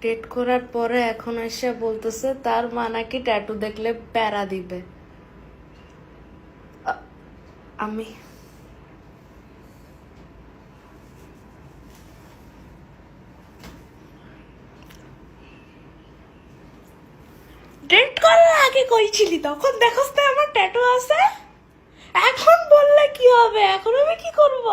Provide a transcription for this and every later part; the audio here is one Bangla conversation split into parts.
ডেট করার পরে এখন এসে বলতেছে তার মা নাকি ট্যাটু দেখলে প্যারা দিবে। আমি ডেট করার আগে কইছিলি তখন দেখোস না আমার ট্যাটু আছে, এখন বললে কি হবে? এখন আমি কি করবো?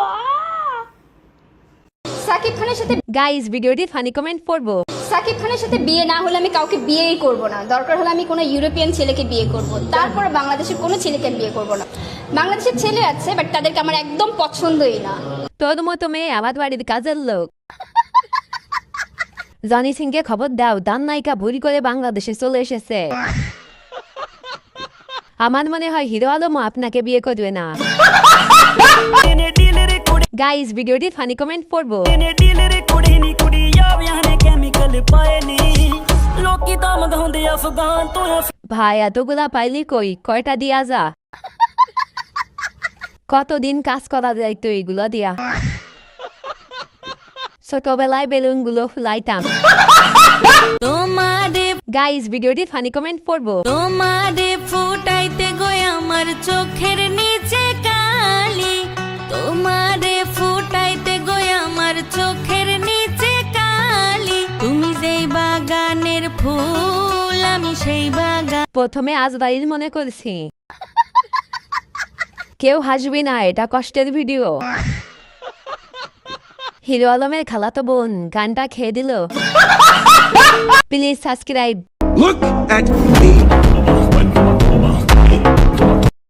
সাকিব খানের সাথে গাইস ভিডিওটি ফানি কমেন্ট পড়বো। সাকিব খানের সাথে বিয়ে না হলে আমি কাউকে বিয়েই করব না। দরকার হলে আমি কোনো ইউরোপিয়ান ছেলেকে বিয়ে করব, তারপর বাংলাদেশের কোনো ছেলেকে বিয়ে করব না। বাংলাদেশের ছেলে আছে বাট তাদেরকে আমার একদম পছন্দই না। তোর মতো মেয়ে আমার বাড়ির কাজের লোক। জনি সিংকে খবর দাও, দান নায়িকা ভুল করে বাংলাদেশে চলে এসেছে। আমার মনে হয় হিরো আলমও আপনাকে বিয়ে করবে না। গাইস ভিডিওটি ফানি কমেন্ট পড়বো। ভাই এতগুলা পাইলি কই, কয়টা দিয়া যা। কতদিন কাজ করা যায় তো এইগুলো দিয়া। ছোটবেলায় বেলুন গুলো ফুলাইতাম। গাইস ভিডিওটি ফানি কমেন্ট পড়বো। তোমারে ফুটাইতে গই আমার চোখের নিচে কালি, তোমারে ফুটাইতে গই আমার চোখের নিচে কালি, তুমি যেই বাগানের ফুল আমি সেই বাগান। প্রথমে আজরাইল মনে করছি, কেউ হাসবি না, এটা কষ্টের ভিডিও। হিরো আলমের খালাতো বোন গানটা খেয়ে দিল। Please subscribe. Look at